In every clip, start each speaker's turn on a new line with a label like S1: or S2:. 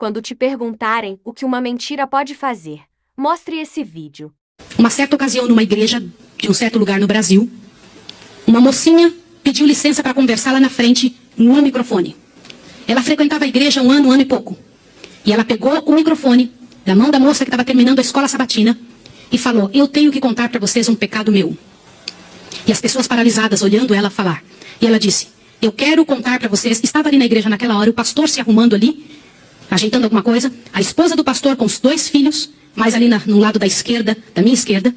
S1: Quando te perguntarem o que uma mentira pode fazer, mostre esse vídeo.
S2: Uma certa ocasião, numa igreja de um certo lugar no Brasil, uma mocinha pediu licença para conversar lá na frente, no microfone. Ela frequentava a igreja um ano e pouco. E ela pegou o microfone da mão da moça que estava terminando a escola sabatina e falou: eu tenho que contar para vocês um pecado meu. E as pessoas paralisadas olhando ela falar. E ela disse: eu quero contar para vocês. Estava ali na igreja naquela hora, o pastor se arrumando ali, ajeitando alguma coisa, a esposa do pastor com os 2 filhos, mais ali no lado da esquerda, da minha esquerda,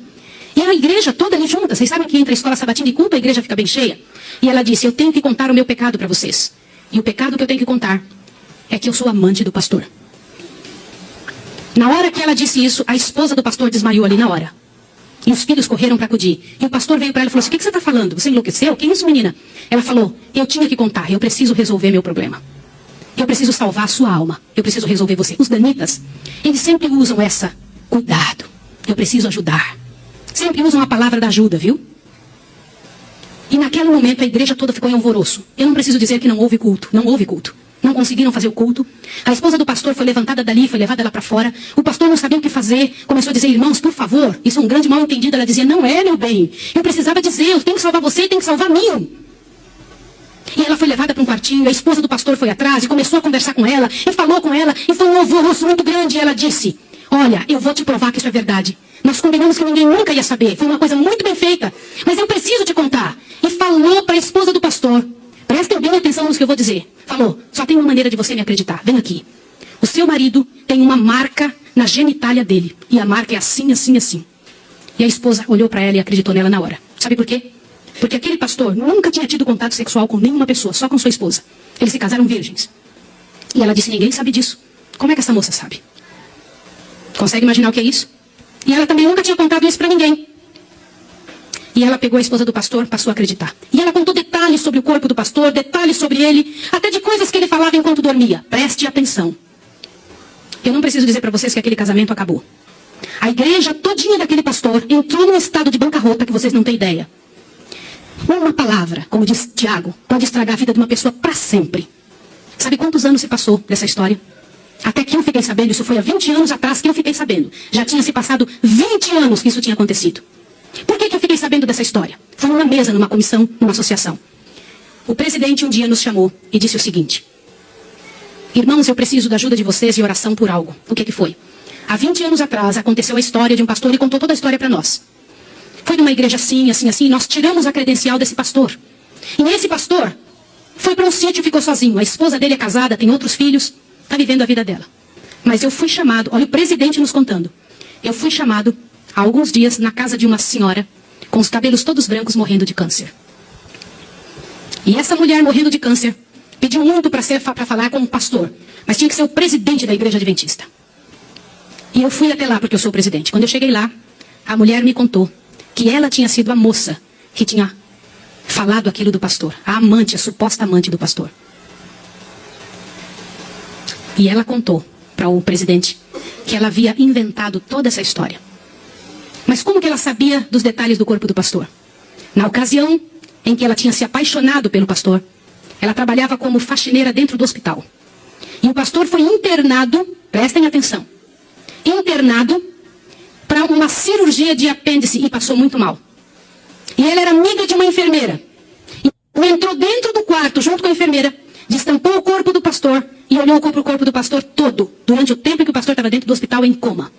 S2: e a igreja toda ali junta. Vocês sabem que entre a escola sabatina e culto a igreja fica bem cheia. E ela disse: eu tenho que contar o meu pecado para vocês. E o pecado que eu tenho que contar é que eu sou amante do pastor. Na hora que ela disse isso, a esposa do pastor desmaiou ali na hora. E os filhos correram para acudir. E o pastor veio para ela e falou assim: o que você está falando? Você enlouqueceu? Que isso, menina? Ela falou: eu tinha que contar, eu preciso resolver meu problema. Eu preciso salvar a sua alma. Eu preciso resolver você. Os danitas, eles sempre usam essa: cuidado, eu preciso ajudar. Sempre usam a palavra da ajuda, viu? E naquele momento a igreja toda ficou em alvoroço. Eu não preciso dizer que não houve culto. Não houve culto. Não conseguiram fazer o culto. A esposa do pastor foi levantada dali, foi levada lá para fora. O pastor não sabia o que fazer. Começou a dizer: irmãos, por favor, isso é um grande mal entendido. Ela dizia: não é, meu bem. Eu precisava dizer, eu tenho que salvar você e tenho que salvar mim. E ela foi levada para um quartinho. A esposa do pastor foi atrás e começou a conversar com ela. E falou com ela. E foi um alvoroço muito grande. E ela disse: olha, eu vou te provar que isso é verdade. Nós combinamos que ninguém nunca ia saber. Foi uma coisa muito bem feita. Mas eu preciso te contar. E falou para a esposa do pastor. Prestem bem atenção no que eu vou dizer. Falou: só tem uma maneira de você me acreditar. Vem aqui. O seu marido tem uma marca na genitália dele. E a marca é assim, assim, assim. E a esposa olhou para ela e acreditou nela na hora. Sabe por quê? Porque aquele pastor nunca tinha tido contato sexual com nenhuma pessoa, só com sua esposa. Eles se casaram virgens. E ela disse: ninguém sabe disso. Como é que essa moça sabe? Consegue imaginar o que é isso? E ela também nunca tinha contado isso para ninguém. E ela pegou a esposa do pastor, passou a acreditar. E ela contou detalhes sobre o corpo do pastor, detalhes sobre ele, até de coisas que ele falava enquanto dormia. Preste atenção. Eu não preciso dizer para vocês que aquele casamento acabou. A igreja todinha daquele pastor entrou num estado de bancarrota que vocês não têm ideia. Uma palavra, como diz Tiago, pode estragar a vida de uma pessoa para sempre. Sabe quantos anos se passou dessa história? Até que eu fiquei sabendo, isso foi há 20 anos atrás que eu fiquei sabendo. Já tinha se passado 20 anos que isso tinha acontecido. Por que eu fiquei sabendo dessa história? Foi numa mesa, numa comissão, numa associação. O presidente um dia nos chamou e disse o seguinte: irmãos, eu preciso da ajuda de vocês e oração por algo. O que foi? Há 20 anos atrás aconteceu a história de um pastor e contou toda a história para nós. Foi numa igreja assim, assim, assim, e nós tiramos a credencial desse pastor. E esse pastor foi para um sítio e ficou sozinho. A esposa dele é casada, tem outros filhos, está vivendo a vida dela. Mas eu fui chamado, olha o presidente nos contando. Eu fui chamado há alguns dias na casa de uma senhora com os cabelos todos brancos morrendo de câncer. E essa mulher morrendo de câncer pediu muito para falar com um pastor, mas tinha que ser o presidente da igreja adventista. E eu fui até lá porque eu sou o presidente. Quando eu cheguei lá, a mulher me contou que ela tinha sido a moça que tinha falado aquilo do pastor. A amante, a suposta amante do pastor. E ela contou para o presidente que ela havia inventado toda essa história. Mas como que ela sabia dos detalhes do corpo do pastor? Na ocasião em que ela tinha se apaixonado pelo pastor, ela trabalhava como faxineira dentro do hospital. E o pastor foi internado, prestem atenção, internado para uma cirurgia de apêndice e passou muito mal. E ela era amiga de uma enfermeira. E entrou dentro do quarto junto com a enfermeira, destampou o corpo do pastor e olhou para o corpo do pastor todo, durante o tempo em que o pastor estava dentro do hospital em coma.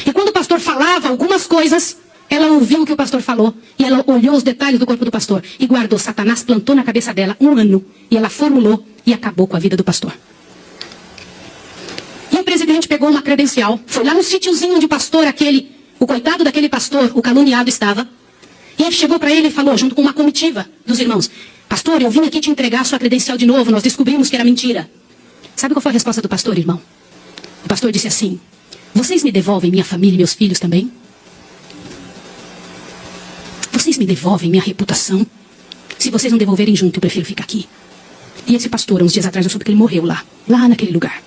S2: E quando o pastor falava algumas coisas, ela ouviu o que o pastor falou e ela olhou os detalhes do corpo do pastor e guardou. Satanás plantou na cabeça dela 1 ano e ela formulou e acabou com a vida do pastor. E o presidente pegou uma credencial, foi lá no sítiozinho onde o pastor o coitado daquele pastor, o caluniado estava, e chegou para ele e falou, junto com uma comitiva dos irmãos: pastor, eu vim aqui te entregar a sua credencial de novo, nós descobrimos que era mentira. Sabe qual foi a resposta do pastor, irmão? O pastor disse assim: vocês me devolvem minha família e meus filhos também? Vocês me devolvem minha reputação? Se vocês não devolverem junto, eu prefiro ficar aqui. E esse pastor, uns dias atrás, eu soube que ele morreu lá naquele lugar.